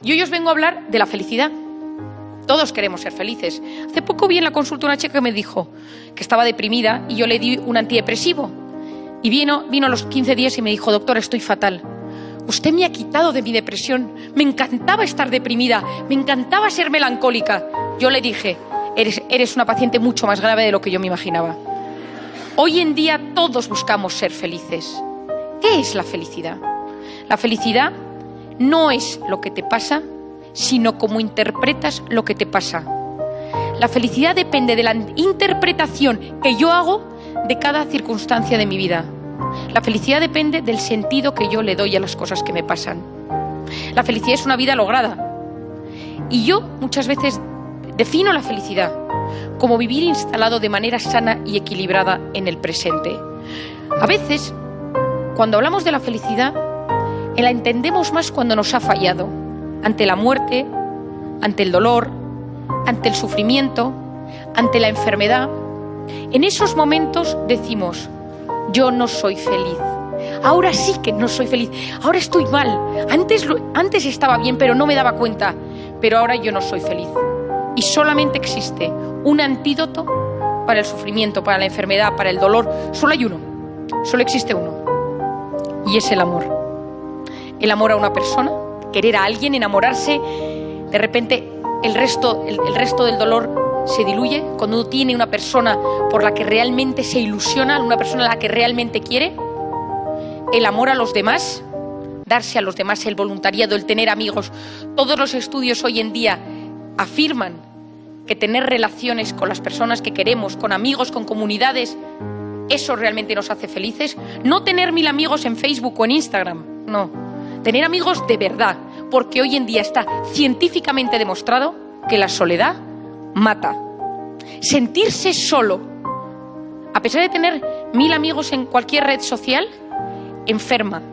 Y hoy os vengo a hablar de la felicidad. Todos queremos ser felices. Hace poco vi en la consulta una chica que me dijo que estaba deprimida y yo le di un antidepresivo. Y vino a los 15 días y me dijo: doctora, estoy fatal. Usted me ha quitado de mi depresión. Me encantaba estar deprimida, me encantaba ser melancólica. Yo le dije: eres una paciente mucho más grave de lo que yo me imaginaba. Hoy en día todos buscamos ser felices. ¿Qué es la felicidad? La felicidad no es lo que te pasa, sino cómo interpretas lo que te pasa. La felicidad depende de la interpretación que yo hago de cada circunstancia de mi vida. La felicidad depende del sentido que yo le doy a las cosas que me pasan. La felicidad es una vida lograda. Y yo muchas veces defino la felicidad como vivir instalado de manera sana y equilibrada en el presente. A veces, cuando hablamos de la felicidad, la entendemos más cuando nos ha fallado, ante la muerte, ante el dolor, ante el sufrimiento, ante la enfermedad. En esos momentos decimos: yo no soy feliz. Ahora sí que no soy feliz. Ahora estoy mal. Antes estaba bien, pero no me daba cuenta. Pero ahora yo no soy feliz. Y solamente existe un antídoto para el sufrimiento, para la enfermedad, para el dolor. Solo hay uno. Solo existe uno. Y es el amor. El amor a una persona, querer a alguien, enamorarse. De repente el resto del dolor se diluye cuando uno tiene una persona por la que realmente se ilusiona, una persona a la que realmente quiere. El amor a los demás, darse a los demás, el voluntariado, el tener amigos. Todos los estudios hoy en día afirman que tener relaciones con las personas que queremos, con amigos, con comunidades, eso realmente nos hace felices. No tener 1000 amigos en Facebook o en Instagram, no. Tener amigos de verdad, porque hoy en día está científicamente demostrado que la soledad mata. Sentirse solo, a pesar de tener 1000 amigos en cualquier red social, enferma.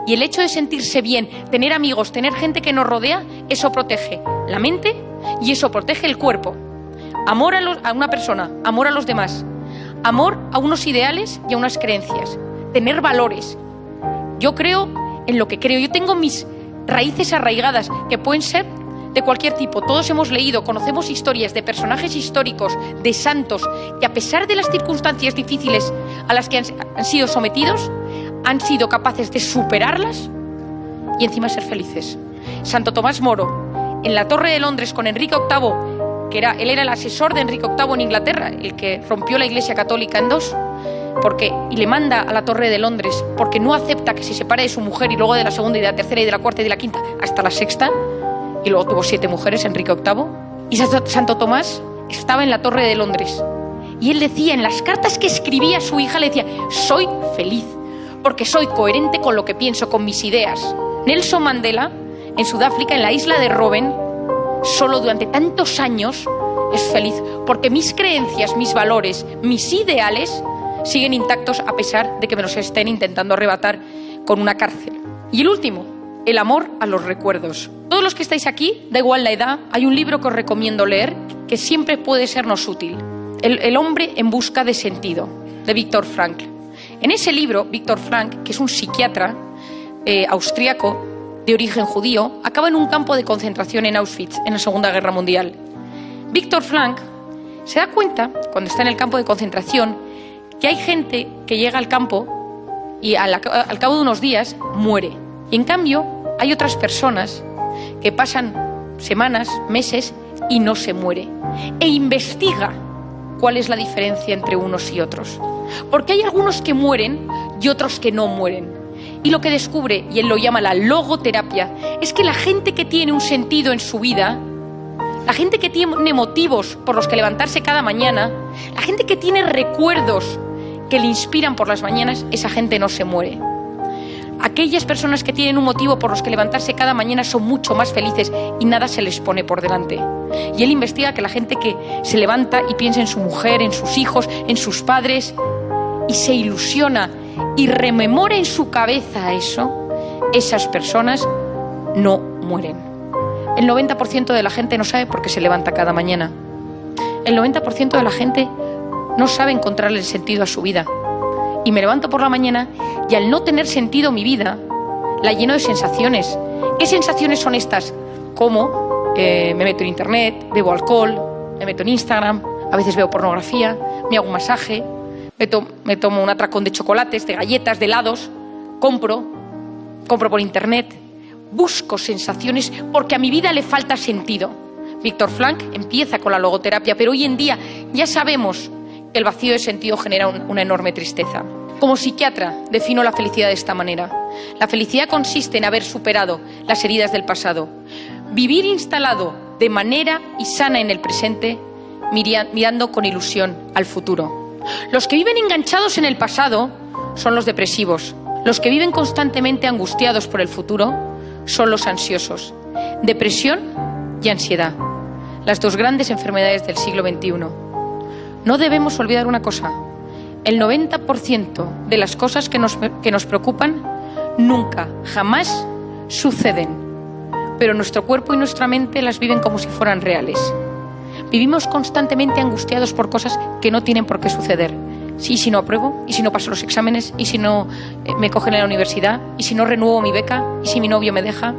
Y el hecho de sentirse bien, tener amigos, tener gente que nos rodea, eso protege la mente y eso protege el cuerpo. Amor a una persona, amor a los demás, amor a unos ideales y a unas creencias, tener valores. Yo creo en lo que creo. Yo tengo mis raíces arraigadas, que pueden ser de cualquier tipo. Todos hemos leído, conocemos historias de personajes históricos, de santos, que a pesar de las circunstancias difíciles a las que han sido sometidos, han sido capaces de superarlas y encima ser felices. Santo Tomás Moro, en la Torre de Londres con Enrique VIII, él era el asesor de Enrique VIII en Inglaterra, el que rompió la Iglesia Católica en dos, y le manda a la Torre de Londres porque no acepta que se separe de su mujer, y luego de la segunda y de la tercera y de la cuarta y de la quinta hasta la sexta, y luego tuvo 7 mujeres Enrique VIII. Y Santo Tomás estaba en la Torre de Londres y él decía, en las cartas que escribía a su hija, le decía: soy feliz porque soy coherente con lo que pienso, con mis ideas. Nelson Mandela, en Sudáfrica, en la isla de Robben, solo durante tantos años es feliz porque mis creencias, mis valores, mis ideales siguen intactos a pesar de que me los estén intentando arrebatar con una cárcel. Y el último, el amor a los recuerdos. Todos los que estáis aquí, da igual la edad, hay un libro que os recomiendo leer que siempre puede sernos útil. El hombre en busca de sentido, de Viktor Frankl. En ese libro, Viktor Frankl, que es un psiquiatra austriaco de origen judío, acaba en un campo de concentración en Auschwitz en la Segunda Guerra Mundial. Viktor Frankl se da cuenta, cuando está en el campo de concentración, que hay gente que llega al campo y al cabo de unos días muere. Y en cambio hay otras personas que pasan semanas, meses y no se muere. E investiga cuál es la diferencia entre unos y otros. Porque hay algunos que mueren y otros que no mueren. Y lo que descubre, y él lo llama la logoterapia, es que la gente que tiene un sentido en su vida, la gente que tiene motivos por los que levantarse cada mañana, la gente que tiene recuerdos que le inspiran por las mañanas, esa gente no se muere. Aquellas personas que tienen un motivo por los que levantarse cada mañana son mucho más felices y nada se les pone por delante. Y él investiga que la gente que se levanta y piensa en su mujer, en sus hijos, en sus padres, y se ilusiona y rememora en su cabeza eso, esas personas no mueren. El 90% de la gente no sabe por qué se levanta cada mañana. El 90% de la gente no sabe encontrarle el sentido a su vida. Y me levanto por la mañana y al no tener sentido mi vida, la lleno de sensaciones. ¿Qué sensaciones son estas? como, me meto en internet, bebo alcohol, me meto en Instagram, a veces veo pornografía, me hago un masaje, me tomo un atracón de chocolates, de galletas, de helados, compro por internet, busco sensaciones porque a mi vida le falta sentido. Víctor Frank empieza con la logoterapia, pero hoy en día ya sabemos que el vacío de sentido genera una enorme tristeza. Como psiquiatra defino la felicidad de esta manera. La felicidad consiste en haber superado las heridas del pasado, vivir instalado de manera y sana en el presente, mirando con ilusión al futuro. Los que viven enganchados en el pasado son los depresivos. Los que viven constantemente angustiados por el futuro son los ansiosos. Depresión y ansiedad, las dos grandes enfermedades del siglo XXI. No debemos olvidar una cosa: el 90% de las cosas que nos preocupan nunca, jamás suceden, pero nuestro cuerpo y nuestra mente las viven como si fueran reales. Vivimos constantemente angustiados por cosas que no tienen por qué suceder. ¿Y si no apruebo? ¿Y si no paso los exámenes? ¿Y si no me cogen en la universidad? ¿Y si no renuevo mi beca? ¿Y si mi novio me deja?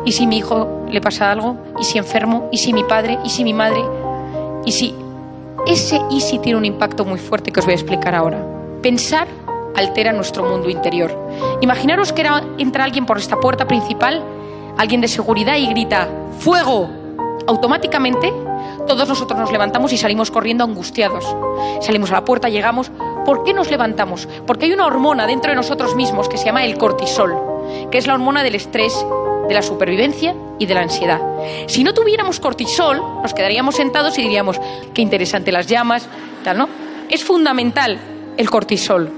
¿Y si mi hijo le pasa algo? ¿Y si enfermo? ¿Y si mi padre? ¿Y si mi madre? ¿Y si? Ese "y si" tiene un impacto muy fuerte que os voy a explicar ahora. Pensar altera nuestro mundo interior. Imaginaros que entra alguien por esta puerta principal, alguien de seguridad, y grita ¡fuego! Automáticamente todos nosotros nos levantamos y salimos corriendo angustiados. Salimos a la puerta, llegamos. ¿Por qué nos levantamos? Porque hay una hormona dentro de nosotros mismos que se llama el cortisol, que es la hormona del estrés, de la supervivencia y de la ansiedad. Si no tuviéramos cortisol, nos quedaríamos sentados y diríamos qué interesante las llamas, tal, ¿no? Es fundamental el cortisol.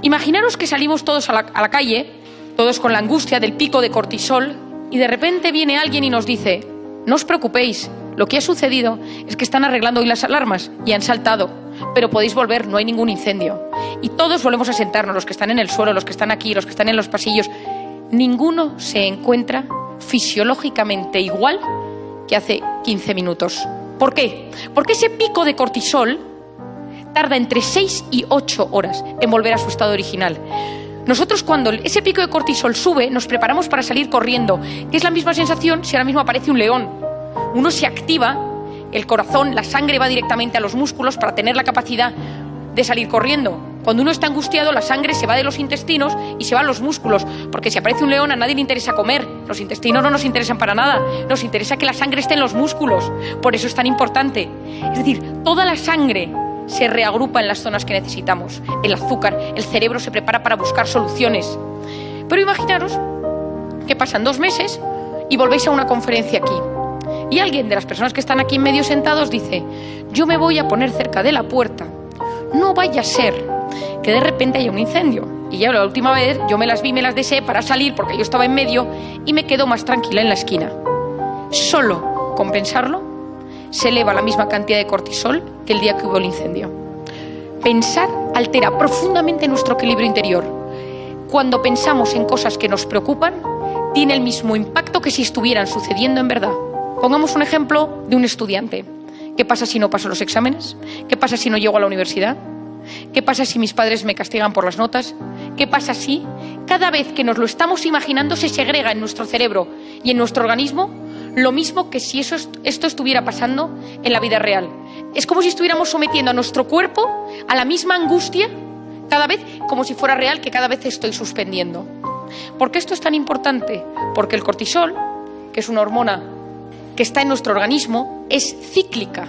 Imaginaros que salimos todos a la calle, todos con la angustia del pico de cortisol, y de repente viene alguien y nos dice: no os preocupéis, lo que ha sucedido es que están arreglando hoy las alarmas y han saltado, pero podéis volver, no hay ningún incendio. Y todos volvemos a sentarnos, los que están en el suelo, los que están aquí, los que están en los pasillos. Ninguno se encuentra fisiológicamente igual que hace 15 minutos. ¿Por qué? Porque ese pico de cortisol tarda entre 6 y 8 horas en volver a su estado original. Nosotros, cuando ese pico de cortisol sube, nos preparamos para salir corriendo, que es la misma sensación si ahora mismo aparece un león. Uno se activa, el corazón, la sangre va directamente a los músculos para tener la capacidad de salir corriendo. Cuando uno está angustiado, la sangre se va de los intestinos y se va a los músculos, porque si aparece un león a nadie le interesa comer. Los intestinos no nos interesan para nada, nos interesa que la sangre esté en los músculos. Por eso es tan importante. Es decir, toda la sangre se reagrupa en las zonas que necesitamos. El azúcar, el cerebro se prepara para buscar soluciones. Pero imaginaros que pasan 2 meses y volvéis a una conferencia aquí. Y alguien de las personas que están aquí en medio sentados dice: yo me voy a poner cerca de la puerta. No vaya a ser que de repente haya un incendio. Y ya la última vez yo me las deseé para salir porque yo estaba en medio y me quedo más tranquila en la esquina. Solo con pensarlo se eleva la misma cantidad de cortisol que el día que hubo el incendio. Pensar altera profundamente nuestro equilibrio interior. Cuando pensamos en cosas que nos preocupan, tiene el mismo impacto que si estuvieran sucediendo en verdad. Pongamos un ejemplo de un estudiante. ¿Qué pasa si no paso los exámenes? ¿Qué pasa si no llego a la universidad? ¿Qué pasa si mis padres me castigan por las notas? ¿Qué pasa si cada vez que nos lo estamos imaginando se segrega en nuestro cerebro y en nuestro organismo lo mismo que si esto estuviera pasando en la vida real? Es como si estuviéramos sometiendo a nuestro cuerpo a la misma angustia cada vez, como si fuera real, que cada vez estoy suspendiendo. ¿Por qué esto es tan importante? Porque el cortisol, que es una hormona que está en nuestro organismo, es cíclica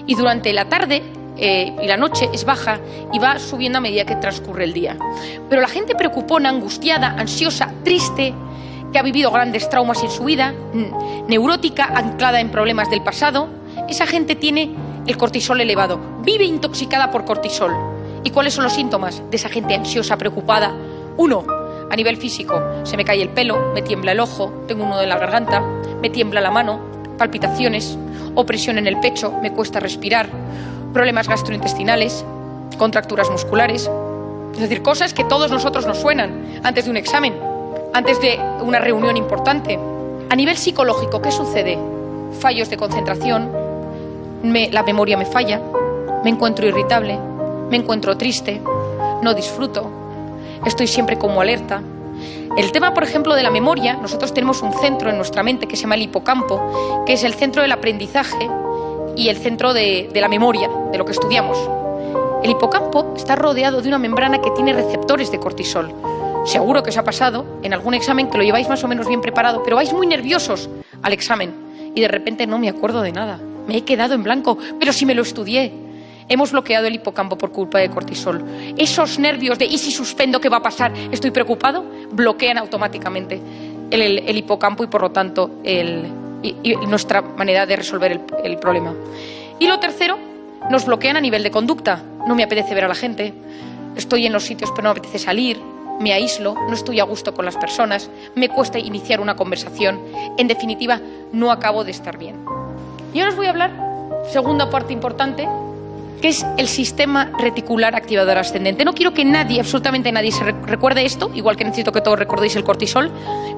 y durante la tarde y la noche es baja y va subiendo a medida que transcurre el día. Pero la gente preocupona, angustiada, ansiosa, triste, que ha vivido grandes traumas en su vida, neurótica, anclada en problemas del pasado, esa gente tiene el cortisol elevado, vive intoxicada por cortisol. ¿Y cuáles son los síntomas de esa gente ansiosa, preocupada? 1, a nivel físico, se me cae el pelo, me tiembla el ojo, tengo un nudo en la garganta, me tiembla la mano, palpitaciones, opresión en el pecho, me cuesta respirar, problemas gastrointestinales, contracturas musculares. Es decir, cosas que todos nosotros nos suenan antes de un examen, antes de una reunión importante. A nivel psicológico, ¿qué sucede? Fallos de concentración, la memoria me falla, me encuentro irritable, me encuentro triste, no disfruto, estoy siempre como alerta. El tema, por ejemplo, de la memoria, nosotros tenemos un centro en nuestra mente que se llama el hipocampo, que es el centro del aprendizaje y el centro de la memoria, de lo que estudiamos. El hipocampo está rodeado de una membrana que tiene receptores de cortisol. Seguro que os ha pasado en algún examen que lo lleváis más o menos bien preparado, pero vais muy nerviosos al examen y de repente no me acuerdo de nada. Me he quedado en blanco, pero si me lo estudié. Hemos bloqueado el hipocampo por culpa de cortisol. Esos nervios de ¿y si suspendo qué va a pasar? ¿Estoy preocupado? Bloquean automáticamente el hipocampo y por lo tanto nuestra manera de resolver el problema. Y lo tercero, nos bloquean a nivel de conducta. No me apetece ver a la gente, estoy en los sitios pero no me apetece salir, me aíslo, no estoy a gusto con las personas, me cuesta iniciar una conversación. En definitiva, no acabo de estar bien. Y ahora os voy a hablar, segunda parte importante, que es el sistema reticular activador ascendente. No quiero que nadie, absolutamente nadie, se recuerde esto, igual que necesito que todos recordéis el cortisol,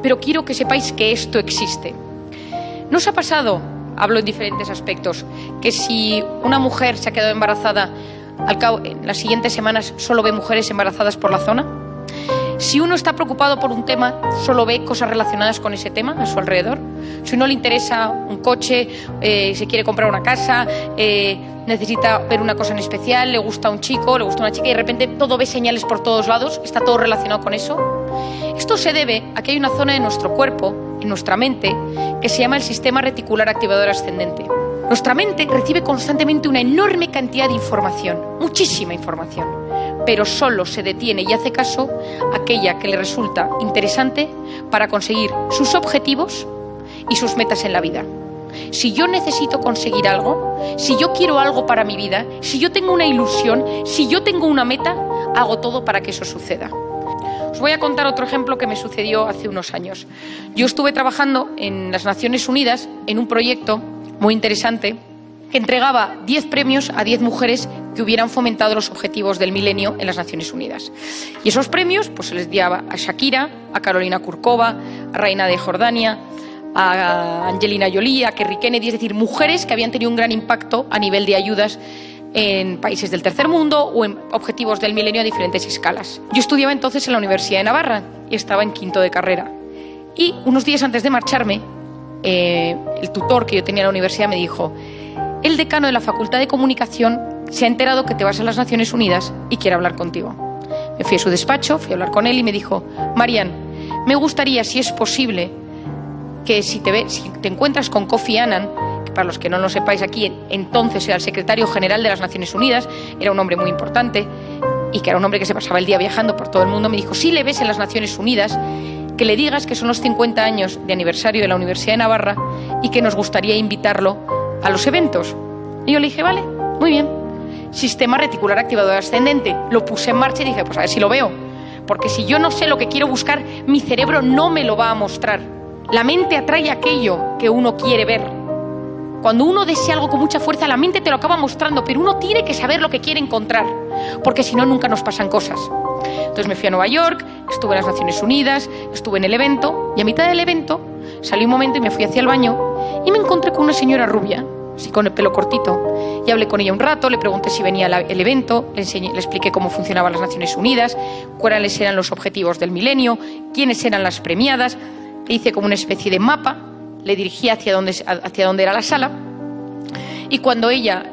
pero quiero que sepáis que esto existe. ¿No os ha pasado, hablo en diferentes aspectos, que si una mujer se ha quedado embarazada, al cabo, en las siguientes semanas solo ve mujeres embarazadas por la zona? Si uno está preocupado por un tema, solo ve cosas relacionadas con ese tema a su alrededor. Si uno le interesa un coche, se quiere comprar una casa, necesita ver una cosa en especial, le gusta un chico, le gusta una chica y de repente todo ve señales por todos lados, está todo relacionado con eso. Esto se debe a que hay una zona de nuestro cuerpo, en nuestra mente, que se llama el sistema reticular activador ascendente. Nuestra mente recibe constantemente una enorme cantidad de información, muchísima información, pero solo se detiene y hace caso a aquella que le resulta interesante para conseguir sus objetivos y sus metas en la vida. Si yo necesito conseguir algo, si yo quiero algo para mi vida, si yo tengo una ilusión, si yo tengo una meta, hago todo para que eso suceda. Os voy a contar otro ejemplo que me sucedió hace unos años. Yo estuve trabajando en las Naciones Unidas en un proyecto muy interesante que entregaba 10 premios a 10 mujeres que hubieran fomentado los objetivos del milenio en las Naciones Unidas. Y esos premios pues, se les daba a Shakira, a Carolina Kurkova, a Reina de Jordania, a Angelina Jolie, a Kerry Kennedy, es decir, mujeres que habían tenido un gran impacto a nivel de ayudas en países del tercer mundo o en objetivos del milenio a diferentes escalas. Yo estudiaba entonces en la Universidad de Navarra y estaba en quinto de carrera. Y unos días antes de marcharme, el tutor que yo tenía en la universidad me dijo: el decano de la Facultad de Comunicación se ha enterado que te vas a las Naciones Unidas y quiere hablar contigo. Me fui a su despacho, fui a hablar con él y me dijo: Marian, me gustaría, si es posible, que si te encuentras con Kofi Annan, que para los que no lo sepáis aquí, entonces era el secretario general de las Naciones Unidas, era un hombre muy importante y que era un hombre que se pasaba el día viajando por todo el mundo, me dijo: si le ves en las Naciones Unidas, que le digas que son los 50 años de aniversario de la Universidad de Navarra y que nos gustaría invitarlo a los eventos. Y yo le dije: vale, muy bien. Sistema reticular activador ascendente. Lo puse en marcha y dije: pues a ver si lo veo. Porque si yo no sé lo que quiero buscar, mi cerebro no me lo va a mostrar. La mente atrae aquello que uno quiere ver. Cuando uno desea algo con mucha fuerza, la mente te lo acaba mostrando, pero uno tiene que saber lo que quiere encontrar, porque si no, nunca nos pasan cosas. Entonces me fui a Nueva York, estuve en las Naciones Unidas, estuve en el evento, y a mitad del evento salí un momento y me fui hacia el baño y me encontré con una señora rubia, así con el pelo cortito, y hablé con ella un rato, le pregunté si venía el evento, le expliqué cómo funcionaban las Naciones Unidas, cuáles eran los objetivos del milenio, quiénes eran las premiadas. Le hice como una especie de mapa, le dirigí hacia donde era la sala, y cuando ella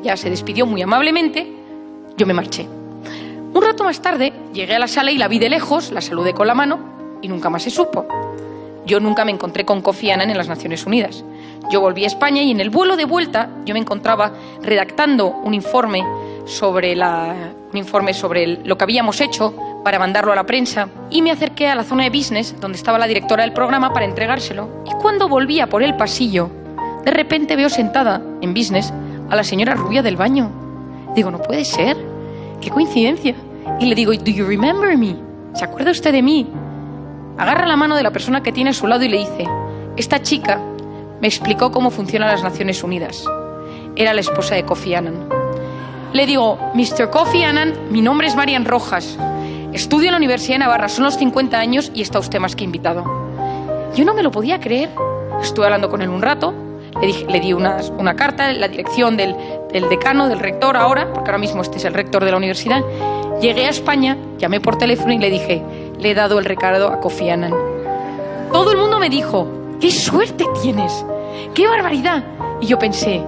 ya se despidió muy amablemente, yo me marché. Un rato más tarde llegué a la sala y la vi de lejos, la saludé con la mano y nunca más se supo. Yo nunca me encontré con Kofi Annan en las Naciones Unidas. Yo volví a España y en el vuelo de vuelta yo me encontraba redactando un informe sobre lo que habíamos hecho para mandarlo a la prensa, y me acerqué a la zona de business donde estaba la directora del programa para entregárselo, y cuando volvía por el pasillo, de repente veo sentada en business a la señora rubia del baño. Digo: no puede ser, qué coincidencia. Y le digo: ¿Do you remember me? ¿Se acuerda usted de mí? Agarra la mano de la persona que tiene a su lado y le dice: esta chica me explicó cómo funcionan las Naciones Unidas. Era la esposa de Kofi Annan. Le digo: Mr. Kofi Annan, mi nombre es Marian Rojas. Estudio en la Universidad de Navarra, son los 50 años y está usted más que invitado. Yo no me lo podía creer. Estuve hablando con él un rato, le di una carta, la dirección del decano, del rector ahora, porque ahora mismo este es el rector de la universidad. Llegué a España, llamé por teléfono y le dije: le he dado el recado a Kofi Annan. Todo el mundo me dijo, ¡qué suerte tienes! ¡Qué barbaridad! Y yo pensé,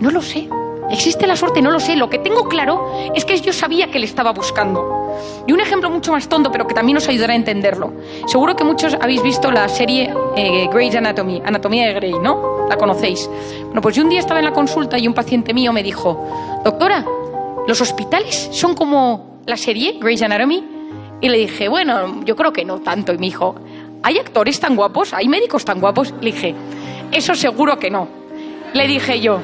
no lo sé. ¿Existe la suerte? No lo sé. Lo que tengo claro es que yo sabía que le estaba buscando. Y un ejemplo mucho más tonto, pero que también os ayudará a entenderlo. Seguro que muchos habéis visto la serie Grey's Anatomy, Anatomía de Grey, ¿no? La conocéis. Bueno, pues yo un día estaba en la consulta y un paciente mío me dijo, doctora, ¿los hospitales son como la serie Grey's Anatomy? Y le dije, bueno, yo creo que no tanto. Y me dijo, ¿hay actores tan guapos? ¿Hay médicos tan guapos? Le dije, eso seguro que no. Le dije yo,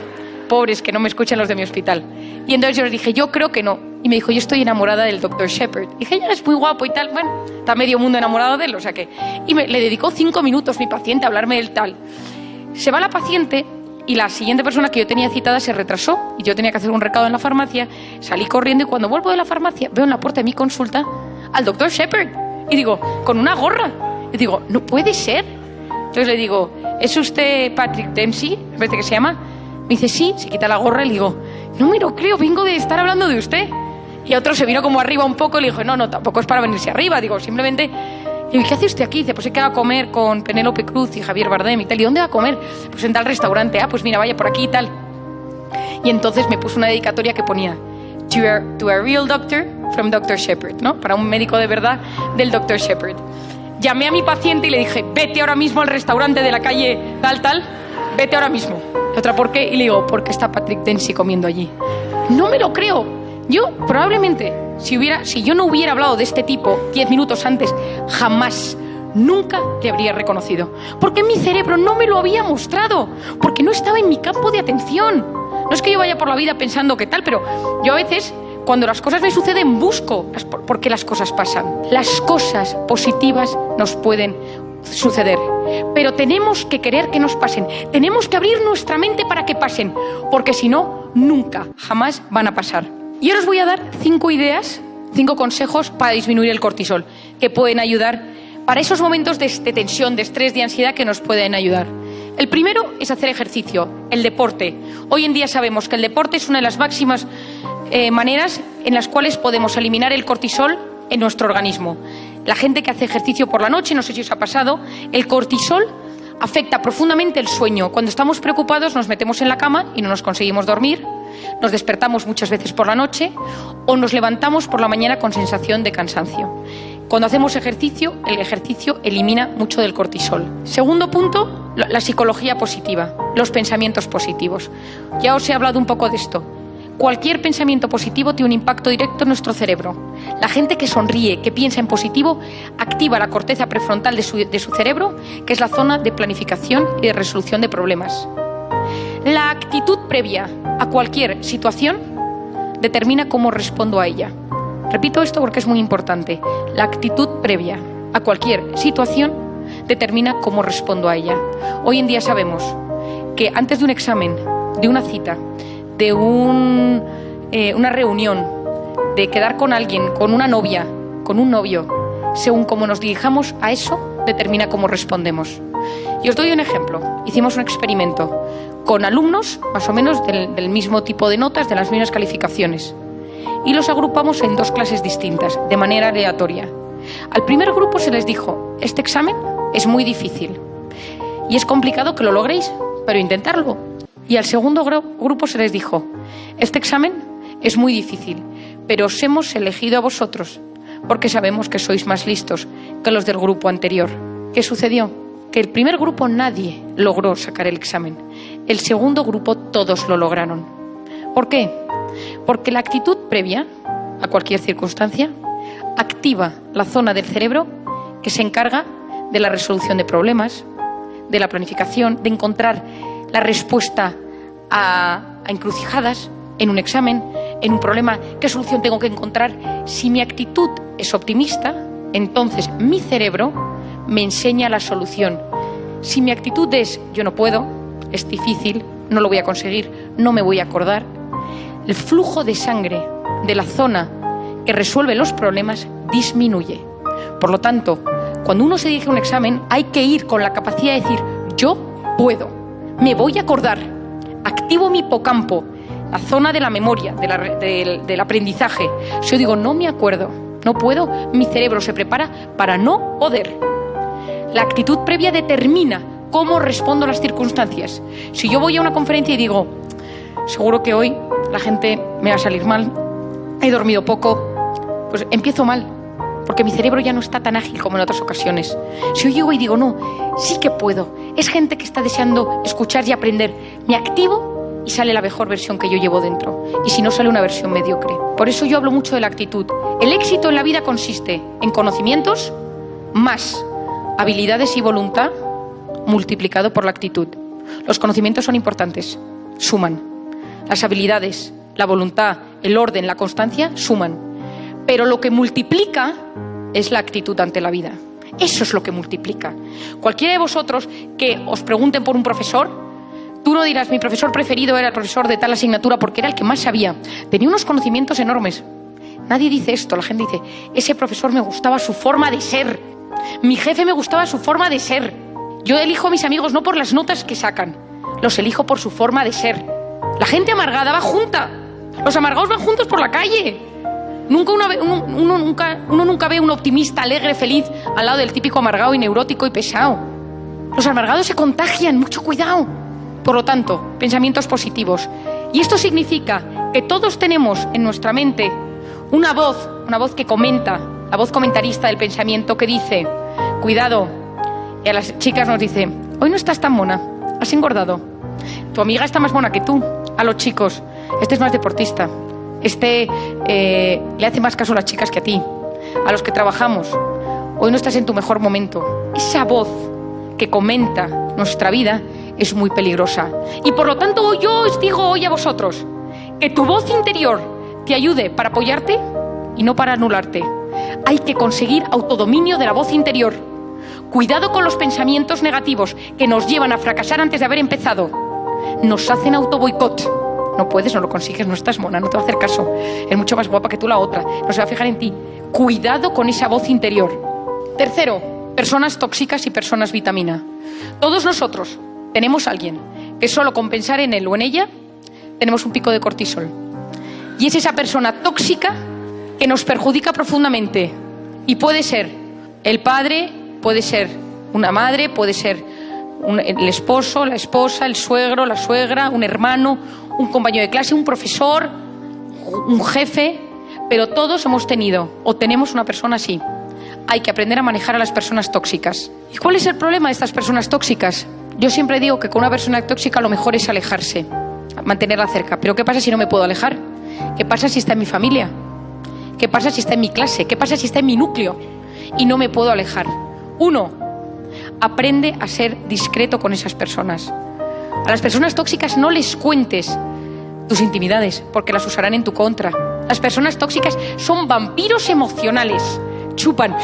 pobres que no me escuchan los de mi hospital. Y entonces yo les dije, yo creo que no. Y me dijo, yo estoy enamorada del Dr. Shepard. Y dije, ya es muy guapo y tal. Bueno, está medio mundo enamorado de él, o sea que... Y le dedicó 5 minutos mi paciente a hablarme del tal. Se va la paciente y la siguiente persona que yo tenía citada se retrasó. Y yo tenía que hacer un recado en la farmacia. Salí corriendo y cuando vuelvo de la farmacia veo en la puerta de mi consulta al Dr. Shepard. Y digo, con una gorra. Y digo, no puede ser. Entonces le digo, ¿es usted Patrick Dempsey? Me parece que se llama. Me dice, sí, se quita la gorra y le digo, no me lo creo, vengo de estar hablando de usted. Y otro se vino como arriba un poco y le dijo, no, tampoco es para venirse arriba. Digo, simplemente, y digo, ¿qué hace usted aquí? Dice, pues he quedado a comer con Penélope Cruz y Javier Bardem y tal. ¿Y dónde va a comer? Pues en tal restaurante. Ah, pues mira, vaya por aquí y tal. Y entonces me puso una dedicatoria que ponía, to a real doctor from Dr. Shepard, ¿no? Para un médico de verdad del Dr. Shepard. Llamé a mi paciente y le dije, vete ahora mismo al restaurante de la calle tal, vete ahora mismo. Y otra, ¿por qué? Y le digo, porque está Patrick Dempsey comiendo allí. No me lo creo. Yo, probablemente, si yo no hubiera hablado de este tipo 10 minutos antes, jamás, nunca le habría reconocido. Porque mi cerebro no me lo había mostrado. Porque no estaba en mi campo de atención. No es que yo vaya por la vida pensando qué tal, pero yo a veces... Cuando las cosas me suceden, busco por qué las cosas pasan. Las cosas positivas nos pueden suceder, pero tenemos que querer que nos pasen. Tenemos que abrir nuestra mente para que pasen, porque si no, nunca, jamás van a pasar. Y ahora os voy a dar 5 ideas, 5 consejos para disminuir el cortisol, que pueden ayudar para esos momentos de tensión, de estrés, de ansiedad, que nos pueden ayudar. El primero es hacer ejercicio, el deporte. Hoy en día sabemos que el deporte es una de las máximas maneras en las cuales podemos eliminar el cortisol en nuestro organismo. La gente que hace ejercicio por la noche, no sé si os ha pasado, el cortisol afecta profundamente el sueño. Cuando estamos preocupados nos metemos en la cama y no nos conseguimos dormir, nos despertamos muchas veces por la noche o nos levantamos por la mañana con sensación de cansancio. Cuando hacemos ejercicio, el ejercicio elimina mucho del cortisol. Segundo punto, la psicología positiva, los pensamientos positivos. Ya os he hablado un poco de esto. Cualquier pensamiento positivo tiene un impacto directo en nuestro cerebro. La gente que sonríe, que piensa en positivo, activa la corteza prefrontal de su cerebro, que es la zona de planificación y de resolución de problemas. La actitud previa a cualquier situación determina cómo respondo a ella. Repito esto porque es muy importante. La actitud previa a cualquier situación determina cómo respondo a ella. Hoy en día sabemos que antes de un examen, de una cita, de una reunión, de quedar con alguien, con una novia, con un novio, según cómo nos dirijamos a eso, determina cómo respondemos. Y os doy un ejemplo. Hicimos un experimento con alumnos, más o menos del mismo tipo de notas, de las mismas calificaciones. Y los agrupamos en 2 clases distintas, de manera aleatoria. Al primer grupo se les dijo, este examen es muy difícil y es complicado que lo logréis, pero intentarlo. Y al segundo grupo se les dijo, este examen es muy difícil, pero os hemos elegido a vosotros porque sabemos que sois más listos que los del grupo anterior. ¿Qué sucedió? Que el primer grupo nadie logró sacar el examen. El segundo grupo todos lo lograron. ¿Por qué? Porque la actitud previa a cualquier circunstancia activa la zona del cerebro que se encarga de la resolución de problemas, de la planificación, de encontrar la respuesta a encrucijadas en un examen, en un problema. ¿Qué solución tengo que encontrar? Si mi actitud es optimista, entonces mi cerebro me enseña la solución. Si mi actitud es yo no puedo, es difícil, no lo voy a conseguir, no me voy a acordar, el flujo de sangre de la zona que resuelve los problemas disminuye. Por lo tanto, cuando uno se dirige a un examen, hay que ir con la capacidad de decir yo puedo, me voy a acordar, activo mi hipocampo, la zona de la memoria, del aprendizaje. Si yo digo no me acuerdo, no puedo, mi cerebro se prepara para no poder. La actitud previa determina cómo respondo a las circunstancias. Si yo voy a una conferencia y digo, seguro que hoy la gente me va a salir mal, he dormido poco, pues empiezo mal, porque mi cerebro ya no está tan ágil como en otras ocasiones. Si yo llego y digo, no, sí que puedo, es gente que está deseando escuchar y aprender, me activo y sale la mejor versión que yo llevo dentro. Y si no, sale una versión mediocre. Por eso yo hablo mucho de la actitud. El éxito en la vida consiste en conocimientos más habilidades y voluntad multiplicado por la actitud. Los conocimientos son importantes, suman. Las habilidades, la voluntad, el orden, la constancia, suman. Pero lo que multiplica es la actitud ante la vida. Eso es lo que multiplica. Cualquiera de vosotros que os pregunten por un profesor, tú no dirás, mi profesor preferido era el profesor de tal asignatura porque era el que más sabía. Tenía unos conocimientos enormes. Nadie dice esto, la gente dice, ese profesor me gustaba su forma de ser. Mi jefe me gustaba su forma de ser. Yo elijo a mis amigos no por las notas que sacan, los elijo por su forma de ser. La gente amargada va junta. Los amargados van juntos por la calle. Uno nunca ve un optimista, alegre, feliz, al lado del típico amargado y neurótico y pesado. Los amargados se contagian, mucho cuidado. Por lo tanto, pensamientos positivos. Y esto significa que todos tenemos en nuestra mente una voz que comenta, la voz comentarista del pensamiento que dice, cuidado. Y a las chicas nos dice, hoy no estás tan mona, has engordado. Tu amiga está más mona que tú. A los chicos, este es más deportista. Le hace más caso a las chicas que a ti. A los que trabajamos, hoy no estás en tu mejor momento. Esa voz que comenta nuestra vida es muy peligrosa. Y por lo tanto yo os digo hoy a vosotros que tu voz interior te ayude para apoyarte y no para anularte. Hay que conseguir autodominio de la voz interior. Cuidado con los pensamientos negativos que nos llevan a fracasar antes de haber empezado. Nos hacen autoboicot. No puedes, no lo consigues, no estás mona, no te va a hacer caso. Es mucho más guapa que tú la otra, no se va a fijar en ti. Cuidado con esa voz interior. Tercero, personas tóxicas y personas vitamina. Todos nosotros tenemos a alguien que solo con pensar en él o en ella tenemos un pico de cortisol. Y es esa persona tóxica que nos perjudica profundamente. Y puede ser el padre, puede ser una madre, puede ser el esposo, la esposa, el suegro, la suegra, un hermano, un compañero de clase, un profesor, un jefe, pero todos hemos tenido o tenemos una persona así. Hay que aprender a manejar a las personas tóxicas. ¿Y cuál es el problema de estas personas tóxicas? Yo siempre digo que con una persona tóxica lo mejor es alejarse, mantenerla cerca. Pero ¿qué pasa si no me puedo alejar? ¿Qué pasa si está en mi familia? ¿Qué pasa si está en mi clase? ¿Qué pasa si está en mi núcleo? Y no me puedo alejar. Uno, aprende a ser discreto con esas personas. A las personas tóxicas no les cuentes tus intimidades, porque las usarán en tu contra. Las personas tóxicas son vampiros emocionales. Chupan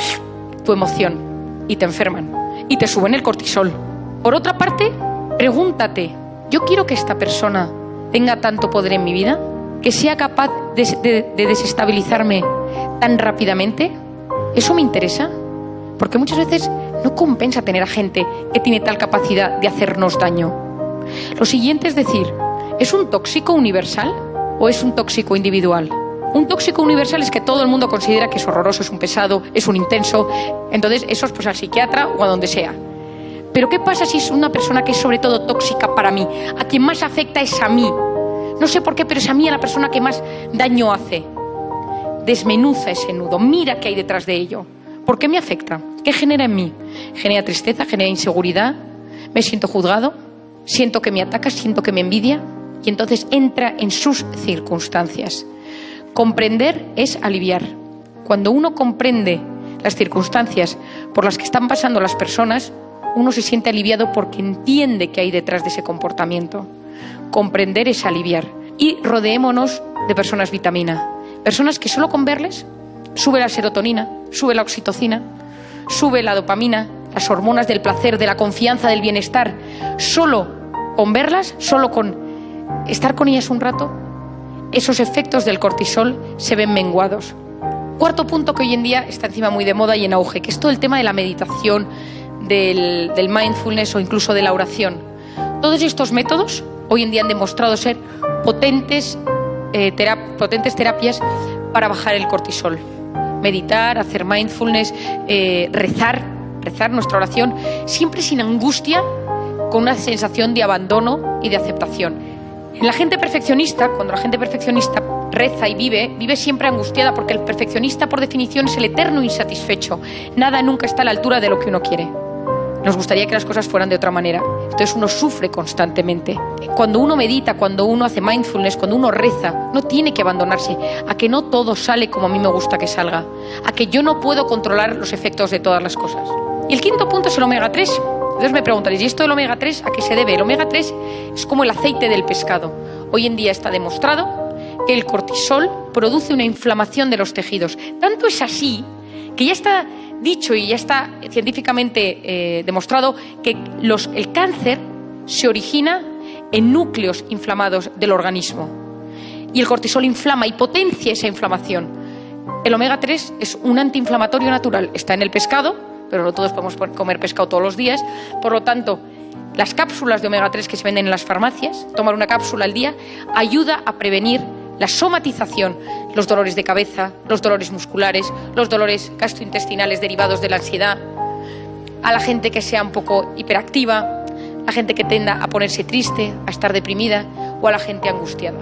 tu emoción y te enferman y te suben el cortisol. Por otra parte, pregúntate, ¿yo quiero que esta persona tenga tanto poder en mi vida? ¿Que sea capaz de desestabilizarme tan rápidamente? ¿Eso me interesa? Porque muchas veces no compensa tener a gente que tiene tal capacidad de hacernos daño. Lo siguiente es decir, ¿es un tóxico universal o es un tóxico individual? Un tóxico universal es que todo el mundo considera que es horroroso, es un pesado, es un intenso. Entonces eso es pues al psiquiatra o a donde sea. Pero ¿qué pasa si es una persona que es sobre todo tóxica para mí? A quien más afecta es a mí. No sé por qué, pero es a mí a la persona que más daño hace. Desmenuza ese nudo, mira qué hay detrás de ello. ¿Por qué me afecta? ¿Qué genera en mí? Genera tristeza, genera inseguridad, me siento juzgado, siento que me ataca, siento que me envidia y entonces entra en sus circunstancias. Comprender es aliviar. Cuando uno comprende las circunstancias por las que están pasando las personas, uno se siente aliviado porque entiende qué hay detrás de ese comportamiento. Comprender es aliviar. Y rodeémonos de personas vitamina. Personas que solo con verles sube la serotonina, sube la oxitocina, sube la dopamina, las hormonas del placer, de la confianza, del bienestar. Solo con verlas, solo con estar con ellas un rato, esos efectos del cortisol se ven menguados. Cuarto punto que hoy en día está encima muy de moda y en auge, que es todo el tema de la meditación, del mindfulness o incluso de la oración. Todos estos métodos hoy en día han demostrado ser potentes terapias para bajar el cortisol. meditar, hacer mindfulness, rezar nuestra oración, siempre sin angustia, con una sensación de abandono y de aceptación. En la gente perfeccionista, cuando la gente perfeccionista reza y vive siempre angustiada, porque el perfeccionista, por definición, es el eterno insatisfecho. Nada nunca está a la altura de lo que uno quiere. Nos gustaría que las cosas fueran de otra manera. Entonces uno sufre constantemente. Cuando uno medita, cuando uno hace mindfulness, cuando uno reza, no tiene que abandonarse a que no todo sale como a mí me gusta que salga, a que yo no puedo controlar los efectos de todas las cosas. Y el quinto punto es el omega 3. Entonces me preguntaréis, ¿y esto del omega 3 a qué se debe? El omega 3 es como el aceite del pescado. Hoy en día está demostrado que el cortisol produce una inflamación de los tejidos. Tanto es así que ya está dicho y ya está científicamente demostrado que el cáncer se origina en núcleos inflamados del organismo. Y el cortisol inflama y potencia esa inflamación. El omega 3 es un antiinflamatorio natural. Está en el pescado, pero no todos podemos comer pescado todos los días. Por lo tanto, las cápsulas de omega 3 que se venden en las farmacias, tomar una cápsula al día, ayuda a prevenir la somatización, los dolores de cabeza, los dolores musculares, los dolores gastrointestinales derivados de la ansiedad, a la gente que sea un poco hiperactiva, a la gente que tienda a ponerse triste, a estar deprimida o a la gente angustiada.